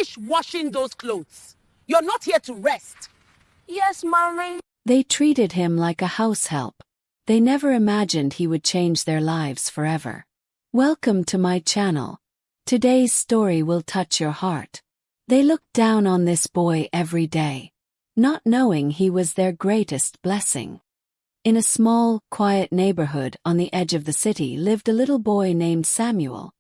finish washing those clothes. You're not here to rest. Yes, Mommy. They treated him like a house help. They never imagined he would change their lives forever. Welcome to my channel. Today's story will touch your heart. They looked down on this boy every day, not knowing he was their greatest blessing. In a small, quiet neighborhood on the edge of the city lived a little boy named Samuel.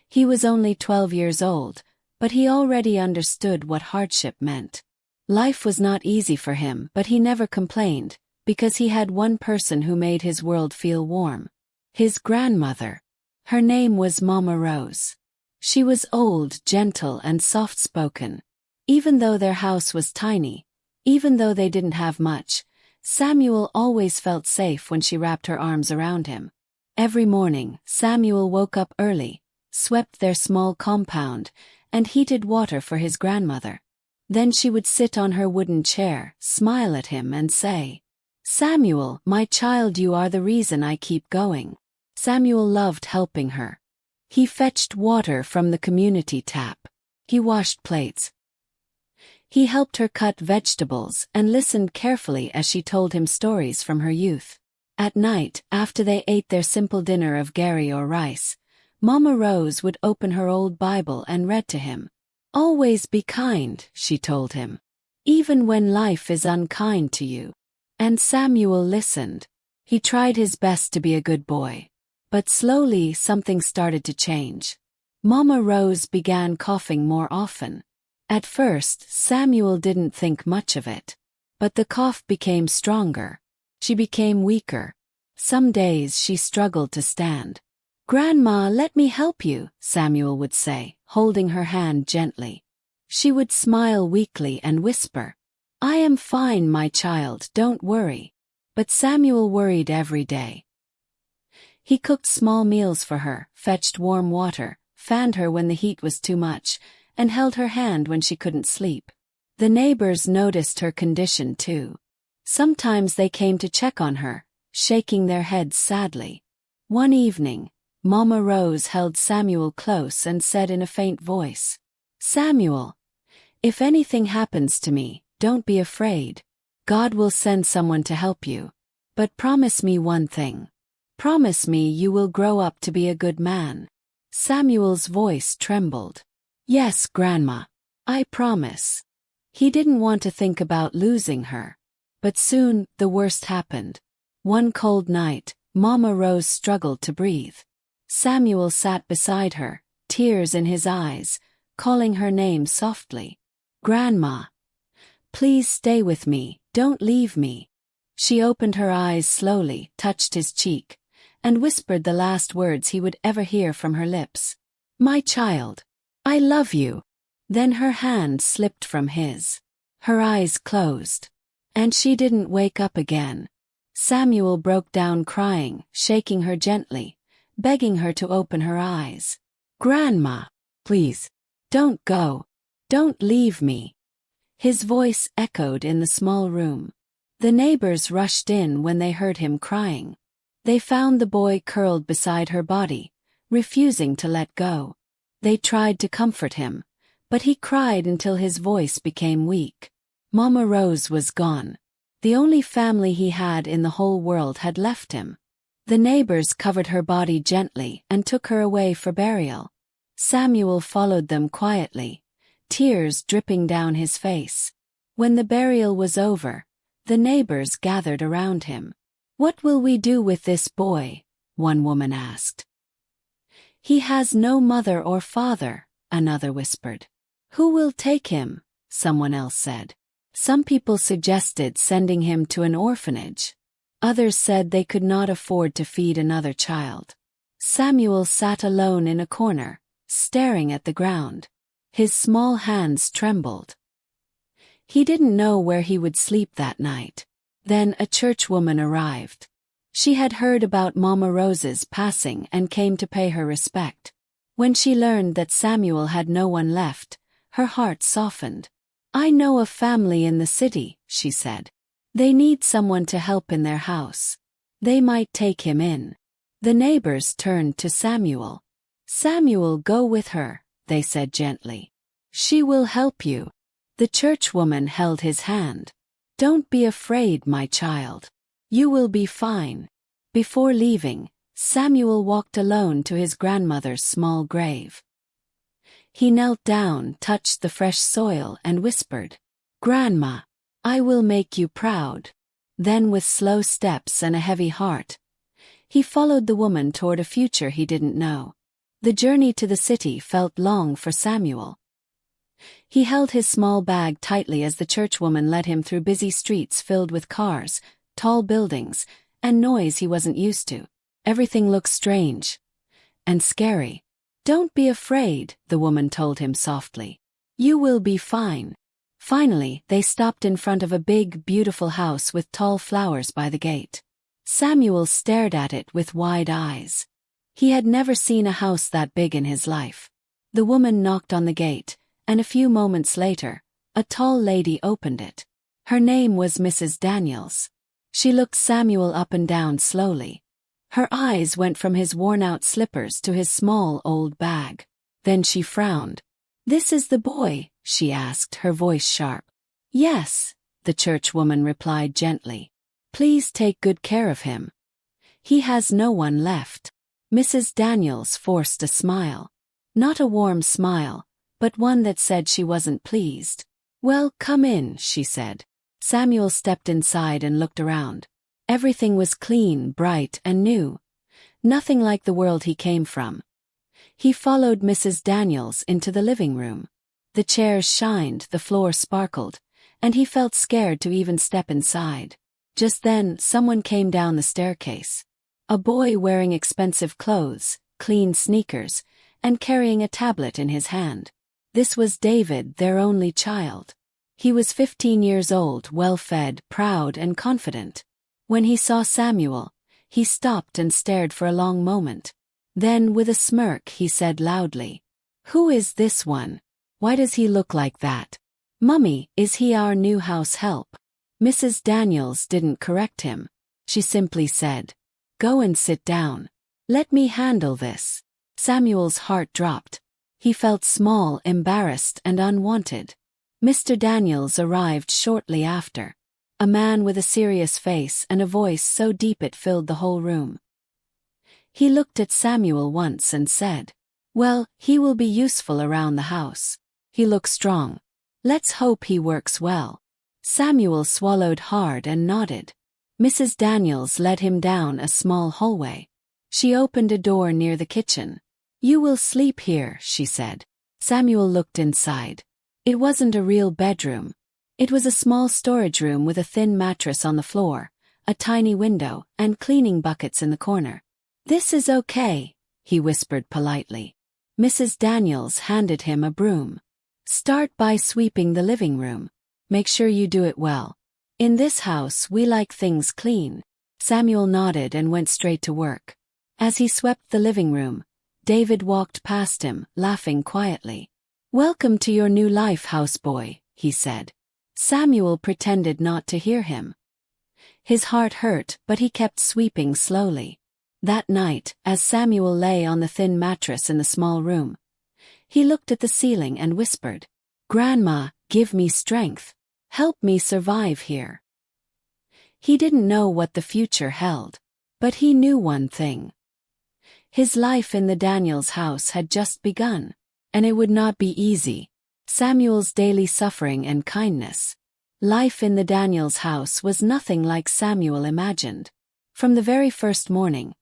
He was only 12 years old, but he already understood what hardship meant. Life was not easy for him, but he never complained, because he had one person who made his world feel warm. His grandmother. Her name was Mama Rose. She was old, gentle, and soft-spoken. Even though their house was tiny, even though they didn't have much, Samuel always felt safe when she wrapped her arms around him. Every morning, Samuel woke up early, swept their small compound, and heated water for his grandmother. Then she would sit on her wooden chair, smile at him and say, "Samuel, my child, you are the reason I keep going." Samuel loved helping her. He fetched water from the community tap. He washed plates. He helped her cut vegetables and listened carefully as she told him stories from her youth. At night, after they ate their simple dinner of gari or rice, Mama Rose would open her old Bible and read to him. "Always be kind," she told him, "even when life is unkind to you." And Samuel listened. He tried his best to be a good boy. But slowly something started to change. Mama Rose began coughing more often. At first, Samuel didn't think much of it. But the cough became stronger. She became weaker. Some days she struggled to stand. "Grandma, let me help you," Samuel would say, holding her hand gently. She would smile weakly and whisper, "I am fine, my child, don't worry." But Samuel worried every day. He cooked small meals for her, fetched warm water, fanned her when the heat was too much, and held her hand when she couldn't sleep. The neighbors noticed her condition too. Sometimes they came to check on her, shaking their heads sadly. One evening, Mama Rose held Samuel close and said in a faint voice, "Samuel, if anything happens to me, don't be afraid. God will send someone to help you. But promise me one thing. Promise me you will grow up to be a good man." Samuel's voice trembled. "Yes, Grandma. I promise." He didn't want to think about losing her. But soon, the worst happened. One cold night, Mama Rose struggled to breathe. Samuel sat beside her, tears in his eyes, calling her name softly. "Grandma. Please stay with me, don't leave me." She opened her eyes slowly, touched his cheek, and whispered the last words he would ever hear from her lips. "My child. I love you." Then her hand slipped from his. Her eyes closed. And she didn't wake up again. Samuel broke down crying, shaking her gently, begging her to open her eyes. "Grandma, please, don't go. Don't leave me." His voice echoed in the small room. The neighbors rushed in when they heard him crying. They found the boy curled beside her body, refusing to let go. They tried to comfort him, but he cried until his voice became weak. Mama Rose was gone. The only family he had in the whole world had left him. The neighbors covered her body gently and took her away for burial. Samuel followed them quietly, tears dripping down his face. When the burial was over, the neighbors gathered around him. "What will we do with this boy?" one woman asked. "He has no mother or father," another whispered. "Who will take him?" someone else said. Some people suggested sending him to an orphanage. Others said they could not afford to feed another child. Samuel sat alone in a corner, staring at the ground. His small hands trembled. He didn't know where he would sleep that night. Then a churchwoman arrived. She had heard about Mama Rose's passing and came to pay her respect. When she learned that Samuel had no one left, her heart softened. "I know a family in the city," she said. "They need someone to help in their house. They might take him in." The neighbors turned to Samuel. "Samuel, go with her," they said gently. She will help you. The churchwoman held his hand. Don't be afraid, my child. You will be fine. Before leaving, Samuel walked alone to his grandmother's small grave. He knelt down, touched the fresh soil, and whispered, "Grandma, I will make you proud." Then with slow steps and a heavy heart, he followed the woman toward a future he didn't know. The journey to the city felt long for Samuel. He held his small bag tightly as the churchwoman led him through busy streets filled with cars, tall buildings, and noise he wasn't used to. Everything looked strange and scary. "Don't be afraid," the woman told him softly. "You will be fine." Finally, they stopped in front of a big, beautiful house with tall flowers by the gate. Samuel stared at it with wide eyes. He had never seen a house that big in his life. The woman knocked on the gate, and a few moments later, a tall lady opened it. Her name was Mrs. Daniels. She looked Samuel up and down slowly. Her eyes went from his worn-out slippers to his small old bag. Then she frowned. "This is the boy?" she asked, her voice sharp. "Yes," the churchwoman replied gently. "Please take good care of him. He has no one left." Mrs. Daniels forced a smile. Not a warm smile, but one that said she wasn't pleased. "Well, come in," she said. Samuel stepped inside and looked around. Everything was clean, bright, and new. Nothing like the world he came from. He followed Mrs. Daniels into the living room. The chairs shined, the floor sparkled, and he felt scared to even step inside. Just then, someone came down the staircase. A boy wearing expensive clothes, clean sneakers, and carrying a tablet in his hand. This was David, their only child. He was 15 years old, well-fed, proud, and confident. When he saw Samuel, he stopped and stared for a long moment. Then, with a smirk, he said loudly, "Who is this one? Why does he look like that? Mummy, is he our new house help?" Mrs. Daniels didn't correct him. She simply said, "Go and sit down. Let me handle this." Samuel's heart dropped. He felt small, embarrassed, and unwanted. Mr. Daniels arrived shortly after. A man with a serious face and a voice so deep it filled the whole room. He looked at Samuel once and said, "Well, he will be useful around the house. He looks strong. Let's hope he works well." Samuel swallowed hard and nodded. Mrs. Daniels led him down a small hallway. She opened a door near the kitchen. "You will sleep here," she said. Samuel looked inside. It wasn't a real bedroom. It was a small storage room with a thin mattress on the floor, a tiny window, and cleaning buckets in the corner. "This is okay," he whispered politely. Mrs. Daniels handed him a broom. "Start by sweeping the living room. Make sure you do it well. In this house we like things clean." Samuel nodded and went straight to work. As he swept the living room, David walked past him, laughing quietly. "Welcome to your new life, houseboy," he said. Samuel pretended not to hear him. His heart hurt, but he kept sweeping slowly. That night, as Samuel lay on the thin mattress in the small room, he looked at the ceiling and whispered, "Grandma, give me strength. Help me survive here." He didn't know what the future held, but he knew one thing. His life in the Daniels house had just begun, and it would not be easy. Samuel's daily suffering and kindness. Life in the Daniels house was nothing like Samuel imagined. From the very first morning,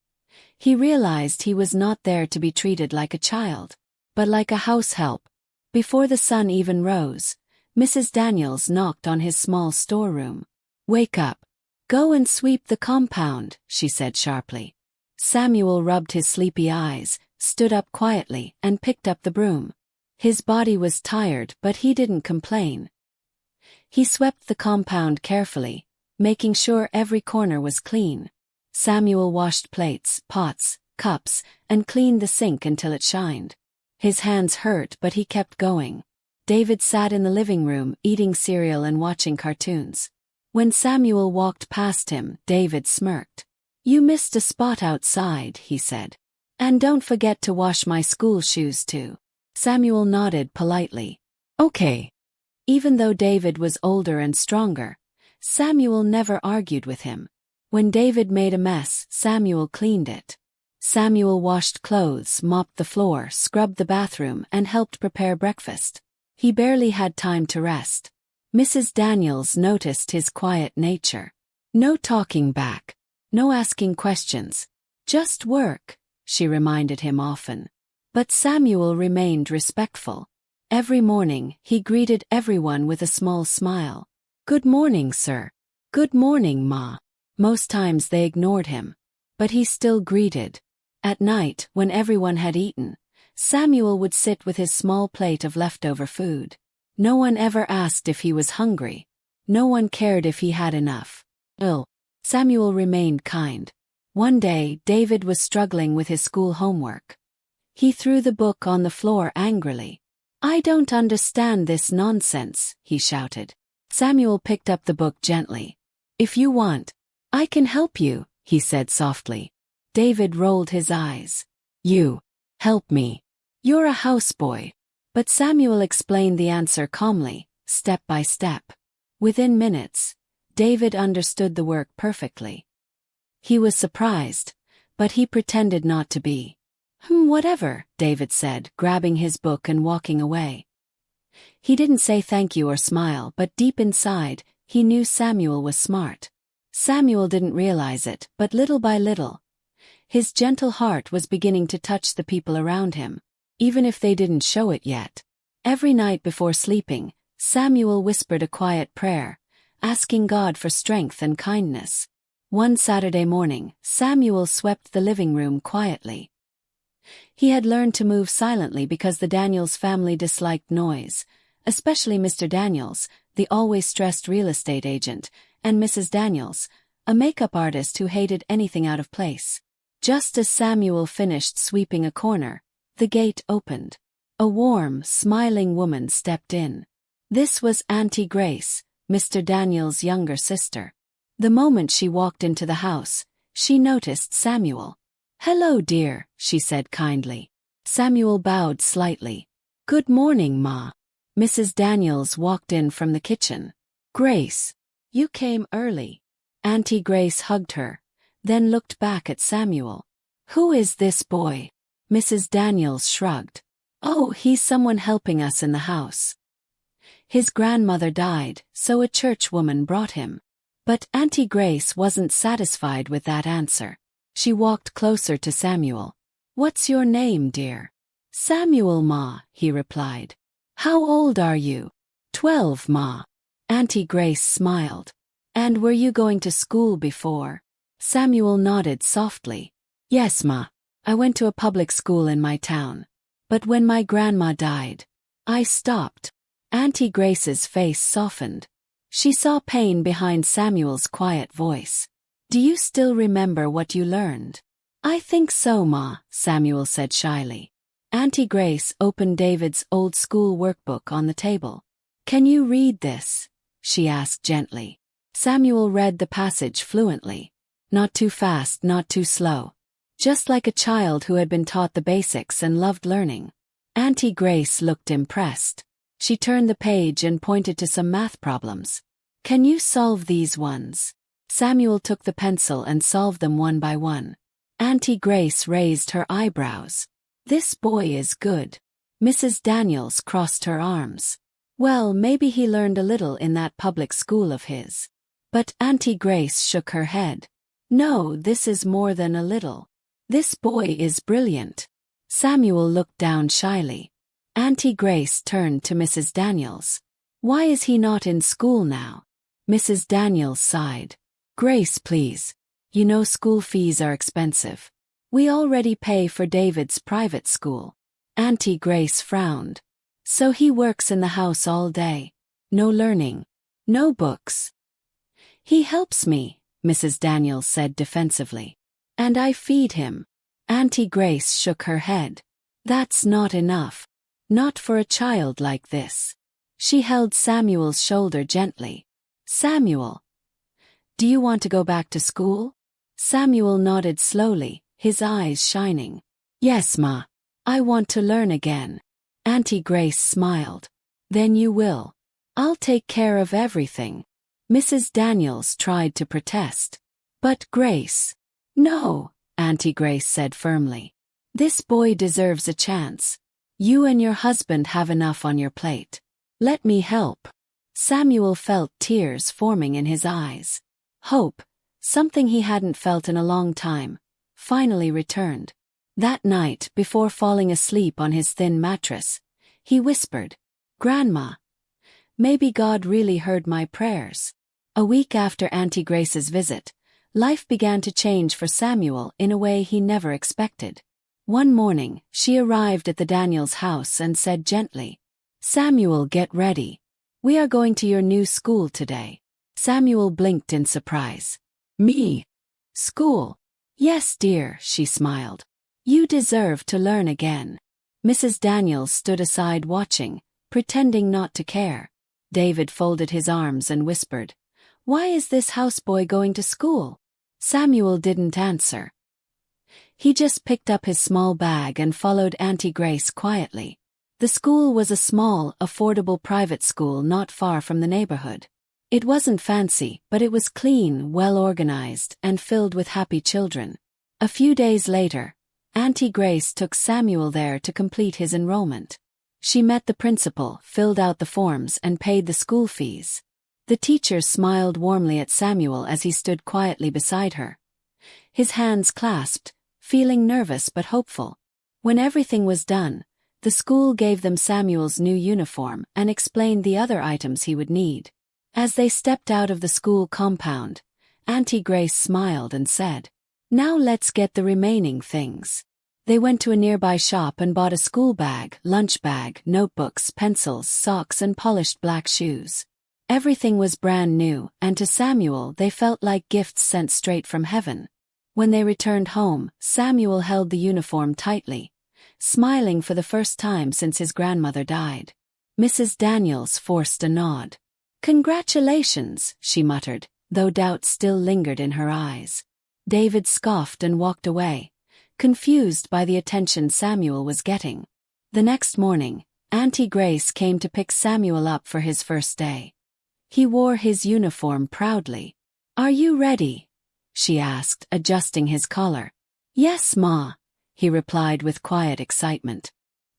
he realized he was not there to be treated like a child, but like a house help. Before the sun even rose, Mrs. Daniels knocked on his small storeroom. "Wake up. Go and sweep the compound," she said sharply. Samuel rubbed his sleepy eyes, stood up quietly, and picked up the broom. His body was tired, but he didn't complain. He swept the compound carefully, making sure every corner was clean. Samuel washed plates, pots, cups, and cleaned the sink until it shined. His hands hurt, but he kept going. David sat in the living room, eating cereal and watching cartoons. When Samuel walked past him, David smirked. "You missed a spot outside," he said. "And don't forget to wash my school shoes too." Samuel nodded politely. Okay. Even though David was older and stronger, Samuel never argued with him. When David made a mess, Samuel cleaned it. Samuel washed clothes, mopped the floor, scrubbed the bathroom, and helped prepare breakfast. He barely had time to rest. Mrs. Daniels noticed his quiet nature. No talking back. No asking questions. Just work, she reminded him often. But Samuel remained respectful. Every morning, he greeted everyone with a small smile. Good morning, sir. Good morning, ma. Most times they ignored him. But he still greeted. At night, when everyone had eaten, Samuel would sit with his small plate of leftover food. No one ever asked if he was hungry. No one cared if he had enough. Samuel remained kind. One day, David was struggling with his school homework. He threw the book on the floor angrily. I don't understand this nonsense, he shouted. Samuel picked up the book gently. If you want, I can help you, he said softly. David rolled his eyes. You help me. You're a houseboy. But Samuel explained the answer calmly, step by step. Within minutes, David understood the work perfectly. He was surprised, but he pretended not to be. Whatever, David said, grabbing his book and walking away. He didn't say thank you or smile, but deep inside, he knew Samuel was smart. Samuel didn't realize it, but little by little, his gentle heart was beginning to touch the people around him, even if they didn't show it yet. Every night before sleeping, Samuel whispered a quiet prayer, asking God for strength and kindness. One Saturday morning, Samuel swept the living room quietly. He had learned to move silently because the Daniels family disliked noise, especially Mr. Daniels, the always stressed real estate agent, and Mrs. Daniels, a makeup artist who hated anything out of place. Just as Samuel finished sweeping a corner, the gate opened. A warm, smiling woman stepped in. This was Auntie Grace, Mr. Daniels' younger sister. The moment she walked into the house, she noticed Samuel. Hello, dear, she said kindly. Samuel bowed slightly. Good morning, Ma. Mrs. Daniels walked in from the kitchen. Grace, you came early. Auntie Grace hugged her, then looked back at Samuel. Who is this boy? Mrs. Daniels shrugged. Oh, he's someone helping us in the house. His grandmother died, so a church woman brought him. But Auntie Grace wasn't satisfied with that answer. She walked closer to Samuel. What's your name, dear? Samuel, Ma, he replied. How old are you? 12, Ma. Auntie Grace smiled. And were you going to school before? Samuel nodded softly. Yes, Ma. I went to a public school in my town. But when my grandma died, I stopped. Auntie Grace's face softened. She saw pain behind Samuel's quiet voice. Do you still remember what you learned? I think so, Ma, Samuel said shyly. Auntie Grace opened David's old school workbook on the table. Can you read this? She asked gently. Samuel read the passage fluently. Not too fast, not too slow. Just like a child who had been taught the basics and loved learning. Auntie Grace looked impressed. She turned the page and pointed to some math problems. Can you solve these ones? Samuel took the pencil and solved them one by one. Auntie Grace raised her eyebrows. This boy is good. Mrs. Daniels crossed her arms. Well, maybe he learned a little in that public school of his. But Auntie Grace shook her head. No, this is more than a little. This boy is brilliant. Samuel looked down shyly. Auntie Grace turned to Mrs. Daniels. Why is he not in school now? Mrs. Daniels sighed. Grace, please. You know school fees are expensive. We already pay for David's private school. Auntie Grace frowned. So he works in the house all day. No learning. No books. He helps me, Mrs. Daniels said defensively. And I feed him. Auntie Grace shook her head. That's not enough. Not for a child like this. She held Samuel's shoulder gently. Samuel. Do you want to go back to school? Samuel nodded slowly, his eyes shining. Yes, Ma. I want to learn again. Auntie Grace smiled. Then you will. I'll take care of everything. Mrs. Daniels tried to protest. But Grace. No, Auntie Grace said firmly. This boy deserves a chance. You and your husband have enough on your plate. Let me help. Samuel felt tears forming in his eyes. Hope, something he hadn't felt in a long time, finally returned. That night, before falling asleep on his thin mattress, he whispered, "Grandma, maybe God really heard my prayers." A week after Auntie Grace's visit, life began to change for Samuel in a way he never expected. One morning, she arrived at the Daniels' house and said gently, "Samuel, get ready. We are going to your new school today." Samuel blinked in surprise. "Me? School?" "Yes, dear," she smiled. "You deserve to learn again." Mrs. Daniels stood aside watching, pretending not to care. David folded his arms and whispered, "Why is this houseboy going to school?" Samuel didn't answer. He just picked up his small bag and followed Auntie Grace quietly. The school was a small, affordable private school not far from the neighborhood. It wasn't fancy, but it was clean, well-organized, and filled with happy children. A few days later, Auntie Grace took Samuel there to complete his enrollment. She met the principal, filled out the forms, and paid the school fees. The teacher smiled warmly at Samuel as he stood quietly beside her. His hands clasped, feeling nervous but hopeful. When everything was done, the school gave them Samuel's new uniform and explained the other items he would need. As they stepped out of the school compound, Auntie Grace smiled and said, "Now let's get the remaining things." They went to a nearby shop and bought a school bag, lunch bag, notebooks, pencils, socks, and polished black shoes. Everything was brand new, and to Samuel they felt like gifts sent straight from heaven. When they returned home, Samuel held the uniform tightly, smiling for the first time since his grandmother died. Mrs. Daniels forced a nod. "Congratulations," she muttered, though doubt still lingered in her eyes. David scoffed and walked away, confused by the attention Samuel was getting. The next morning, Auntie Grace came to pick Samuel up for his first day. He wore his uniform proudly. "Are you ready?" she asked, adjusting his collar. "Yes, Ma," he replied with quiet excitement.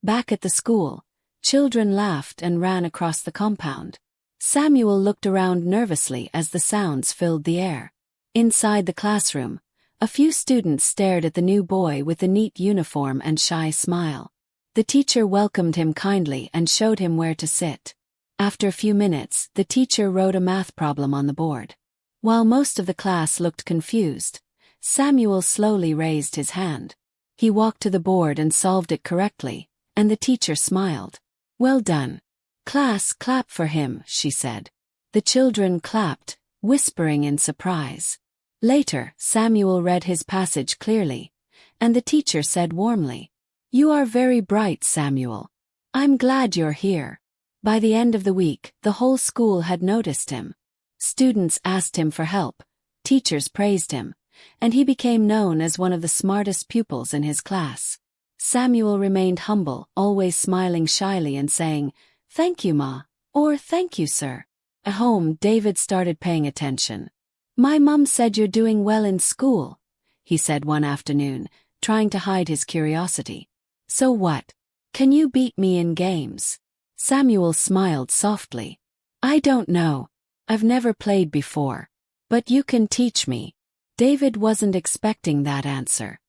Back at the school, children laughed and ran across the compound. Samuel looked around nervously as the sounds filled the air. Inside the classroom, a few students stared at the new boy with the neat uniform and shy smile. The teacher welcomed him kindly and showed him where to sit. After a few minutes, the teacher wrote a math problem on the board. While most of the class looked confused, Samuel slowly raised his hand. He walked to the board and solved it correctly, and the teacher smiled. "Well done. Class, clap for him," she said. The children clapped, whispering in surprise. Later, Samuel read his passage clearly, and the teacher said warmly, "You are very bright, Samuel. I'm glad you're here." By the end of the week, the whole school had noticed him. Students asked him for help, teachers praised him, and he became known as one of the smartest pupils in his class. Samuel remained humble, always smiling shyly and saying, "Thank you, Ma," or "Thank you, sir." At home, David started paying attention. "My mum said you're doing well in school," he said one afternoon, trying to hide his curiosity. "So what? Can you beat me in games?" Samuel smiled softly. "I don't know. I've never played before. But you can teach me." David wasn't expecting that answer.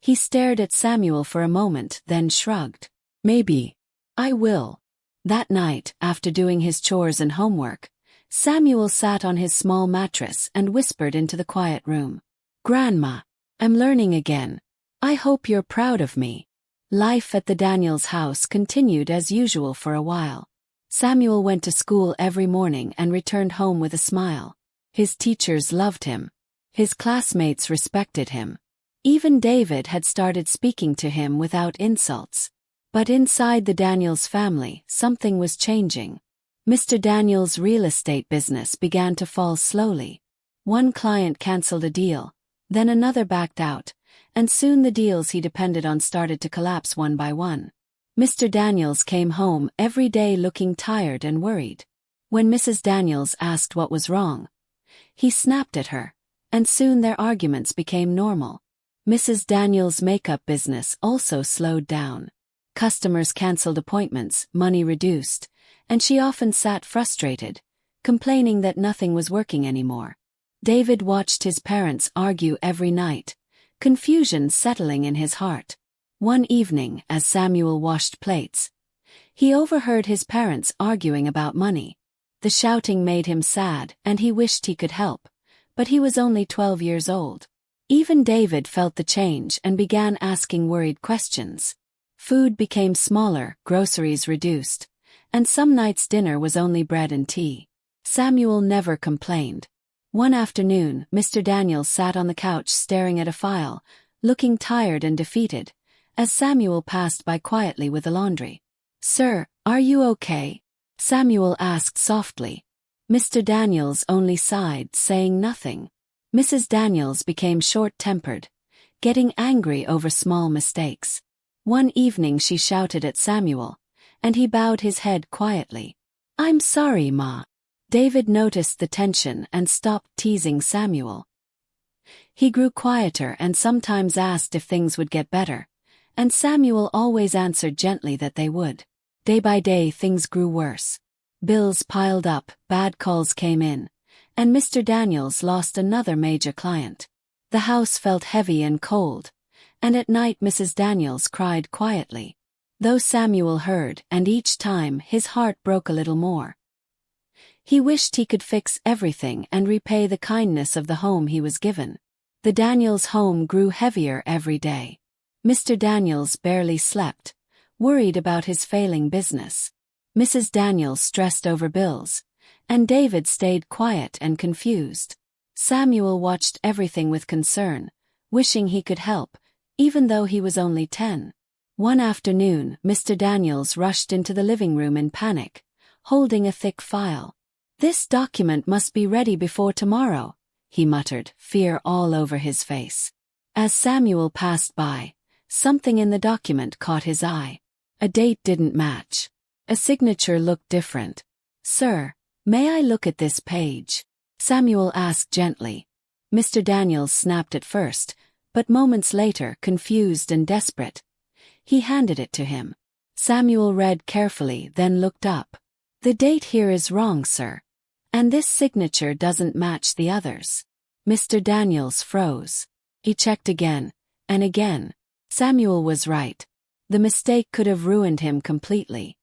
He stared at Samuel for a moment, then shrugged. "Maybe. I will." That night, after doing his chores and homework, Samuel sat on his small mattress and whispered into the quiet room. "Grandma, I'm learning again. I hope you're proud of me." Life at the Daniels' house continued as usual for a while. Samuel went to school every morning and returned home with a smile. His teachers loved him. His classmates respected him. Even David had started speaking to him without insults. But inside the Daniels family, something was changing. Mr. Daniels' real estate business began to fall slowly. One client canceled a deal, then another backed out, and soon the deals he depended on started to collapse one by one. Mr. Daniels came home every day looking tired and worried. When Mrs. Daniels asked what was wrong, he snapped at her, and soon their arguments became normal. Mrs. Daniels' makeup business also slowed down. Customers canceled appointments, money reduced, and she often sat frustrated, complaining that nothing was working anymore. David watched his parents argue every night, confusion settling in his heart. One evening, as Samuel washed plates, he overheard his parents arguing about money. The shouting made him sad, and he wished he could help, but he was only 12 years old. Even David felt the change and began asking worried questions. Food became smaller, groceries reduced, and some nights dinner was only bread and tea. Samuel never complained. One afternoon, Mr. Daniels sat on the couch staring at a file, looking tired and defeated, as Samuel passed by quietly with the laundry. "Sir, are you okay?" Samuel asked softly. Mr. Daniels only sighed, saying nothing. Mrs. Daniels became short-tempered, getting angry over small mistakes. One evening she shouted at Samuel, and he bowed his head quietly. "I'm sorry, Ma." David noticed the tension and stopped teasing Samuel. He grew quieter and sometimes asked if things would get better, and Samuel always answered gently that they would. Day by day things grew worse. Bills piled up, bad calls came in, and Mr. Daniels lost another major client. The house felt heavy and cold, and at night Mrs. Daniels cried quietly. Though Samuel heard, and each time his heart broke a little more. He wished he could fix everything and repay the kindness of the home he was given. The Daniels home grew heavier every day. Mr. Daniels barely slept, worried about his failing business. Mrs. Daniels stressed over bills, and David stayed quiet and confused. Samuel watched everything with concern, wishing he could help, even though he was only 10. One afternoon, Mr. Daniels rushed into the living room in panic, holding a thick file. "This document must be ready before tomorrow," he muttered, fear all over his face. As Samuel passed by, something in the document caught his eye. A date didn't match. A signature looked different. "Sir, may I look at this page?" Samuel asked gently. Mr. Daniels snapped at first, but moments later, confused and desperate, he handed it to him. Samuel read carefully, then looked up. "The date here is wrong, sir. And this signature doesn't match the others." Mr. Daniels froze. He checked again, and again. Samuel was right. The mistake could have ruined him completely.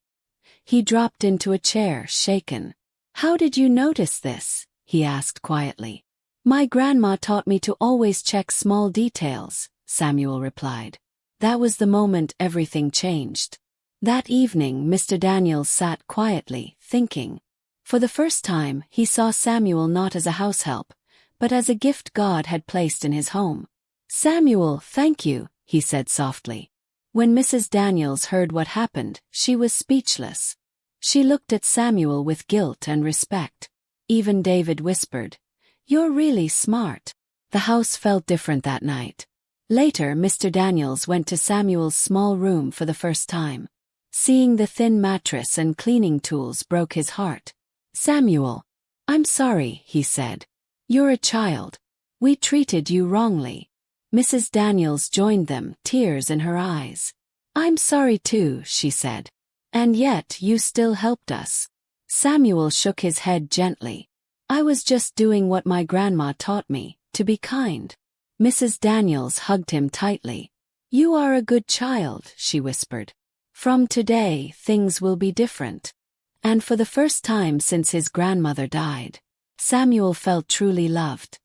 He dropped into a chair, shaken. "How did you notice this?" he asked quietly. "My grandma taught me to always check small details," Samuel replied. That was the moment everything changed. That evening, Mr. Daniels sat quietly, thinking. For the first time, he saw Samuel not as a househelp, but as a gift God had placed in his home. "Samuel, thank you," he said softly. When Mrs. Daniels heard what happened, she was speechless. She looked at Samuel with guilt and respect. Even David whispered, "You're really smart." The house felt different that night. Later, Mr. Daniels went to Samuel's small room for the first time. Seeing the thin mattress and cleaning tools broke his heart. "Samuel, I'm sorry," he said. "You're a child. We treated you wrongly." Mrs. Daniels joined them, tears in her eyes. "I'm sorry too," she said. "And yet you still helped us." Samuel shook his head gently. "I was just doing what my grandma taught me, to be kind." Mrs. Daniels hugged him tightly. "You are a good child," she whispered. "From today, things will be different." And for the first time since his grandmother died, Samuel felt truly loved.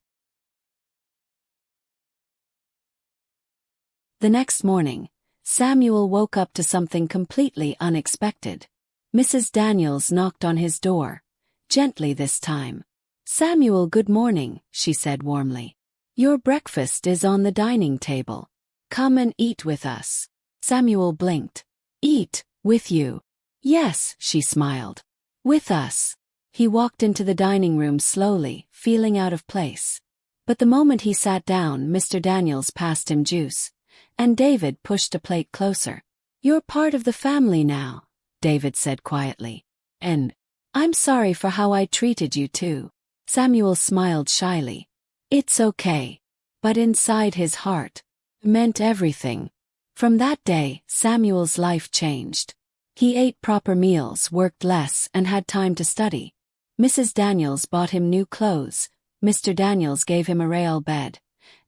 The next morning, Samuel woke up to something completely unexpected. Mrs. Daniels knocked on his door, gently this time. "Samuel, good morning," she said warmly. "Your breakfast is on the dining table. Come and eat with us." Samuel blinked. "Eat, with you?" "Yes," she smiled. "With us." He walked into the dining room slowly, feeling out of place. But the moment he sat down, Mr. Daniels passed him juice, and David pushed a plate closer. You're part of the family now, David said quietly. And I'm sorry for how I treated you too. Samuel smiled shyly. It's okay. But inside his heart, meant everything. From that day, Samuel's life changed. He ate proper meals, worked less, and had time to study. Mrs. Daniels bought him new clothes, Mr. Daniels gave him a rail bed,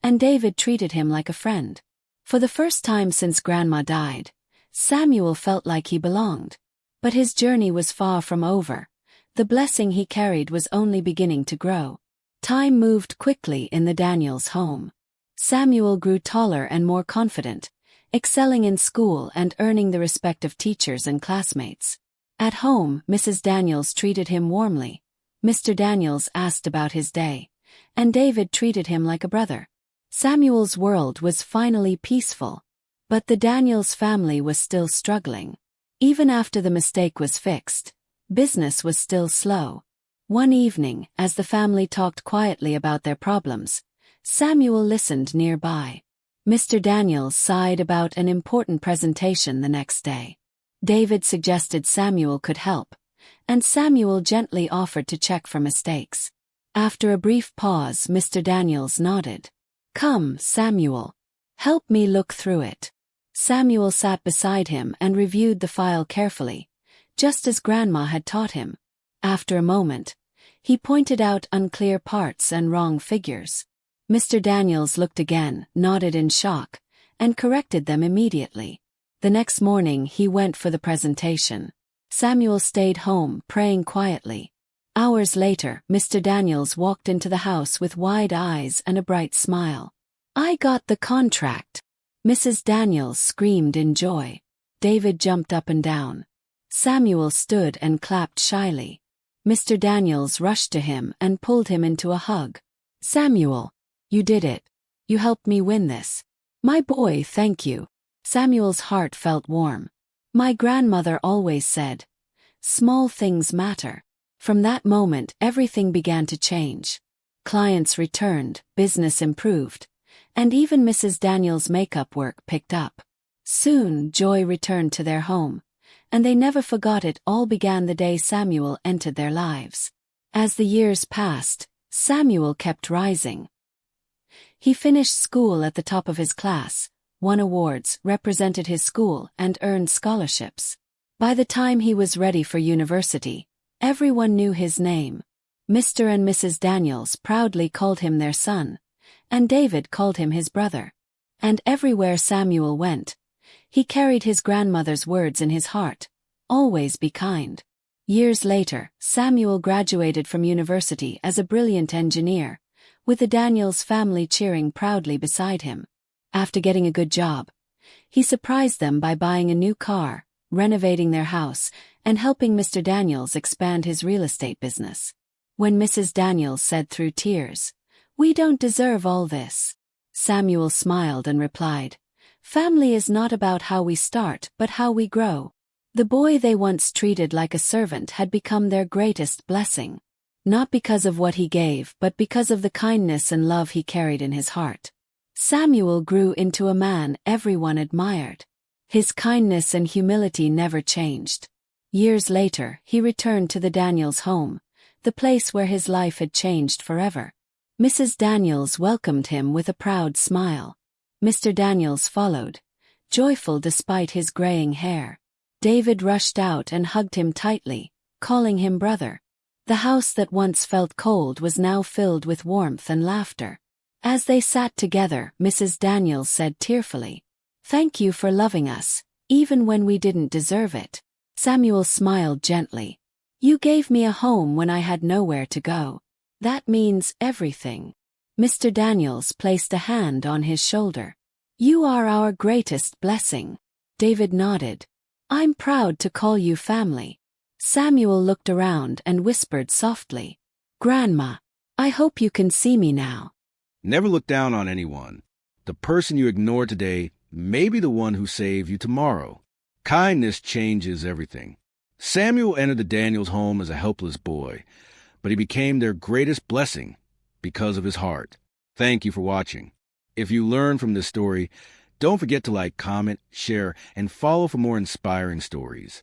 and David treated him like a friend. For the first time since Grandma died, Samuel felt like he belonged. But his journey was far from over. The blessing he carried was only beginning to grow. Time moved quickly in the Daniels' home. Samuel grew taller and more confident, excelling in school and earning the respect of teachers and classmates. At home, Mrs. Daniels treated him warmly. Mr. Daniels asked about his day, and David treated him like a brother. Samuel's world was finally peaceful. But the Daniels family was still struggling. Even after the mistake was fixed, business was still slow. One evening, as the family talked quietly about their problems, Samuel listened nearby. Mr. Daniels sighed about an important presentation the next day. David suggested Samuel could help, and Samuel gently offered to check for mistakes. After a brief pause, Mr. Daniels nodded. Come, Samuel. Help me look through it. Samuel sat beside him and reviewed the file carefully, just as Grandma had taught him. After a moment, he pointed out unclear parts and wrong figures. Mr. Daniels looked again, nodded in shock, and corrected them immediately. The next morning he went for the presentation. Samuel stayed home, praying quietly. Hours later, Mr. Daniels walked into the house with wide eyes and a bright smile. I got the contract. Mrs. Daniels screamed in joy. David jumped up and down. Samuel stood and clapped shyly. Mr. Daniels rushed to him and pulled him into a hug. Samuel, you did it. You helped me win this. My boy, thank you. Samuel's heart felt warm. My grandmother always said, small things matter. From that moment, everything began to change. Clients returned, business improved, and even Mrs. Daniels' makeup work picked up. Soon, joy returned to their home, and they never forgot it. All began the day Samuel entered their lives. As the years passed, Samuel kept rising. He finished school at the top of his class, won awards, represented his school, and earned scholarships. By the time he was ready for university, everyone knew his name. Mr. and Mrs. Daniels proudly called him their son, and David called him his brother. And everywhere Samuel went, he carried his grandmother's words in his heart, always be kind. Years later, Samuel graduated from university as a brilliant engineer, with the Daniels family cheering proudly beside him. After getting a good job, he surprised them by buying a new car, renovating their house, and helping Mr. Daniels expand his real estate business. When Mrs. Daniels said through tears, "We don't deserve all this," Samuel smiled and replied, "Family is not about how we start but how we grow." The boy they once treated like a servant had become their greatest blessing. Not because of what he gave but because of the kindness and love he carried in his heart. Samuel grew into a man everyone admired. His kindness and humility never changed. Years later, he returned to the Daniels' home, the place where his life had changed forever. Mrs. Daniels welcomed him with a proud smile. Mr. Daniels followed, joyful despite his graying hair. David rushed out and hugged him tightly, calling him brother. The house that once felt cold was now filled with warmth and laughter. As they sat together, Mrs. Daniels said tearfully, "Thank you for loving us, even when we didn't deserve it." Samuel smiled gently. "You gave me a home when I had nowhere to go. That means everything." Mr. Daniels placed a hand on his shoulder. "You are our greatest blessing." David nodded. "I'm proud to call you family." Samuel looked around and whispered softly, "Grandma, I hope you can see me now." Never look down on anyone. The person you ignore today may be the one who saved you tomorrow. Kindness changes everything. Samuel entered the Daniels' home as a helpless boy, but he became their greatest blessing because of his heart. Thank you for watching. If you learned from this story, Don't forget to like, comment, share, and follow for more inspiring stories.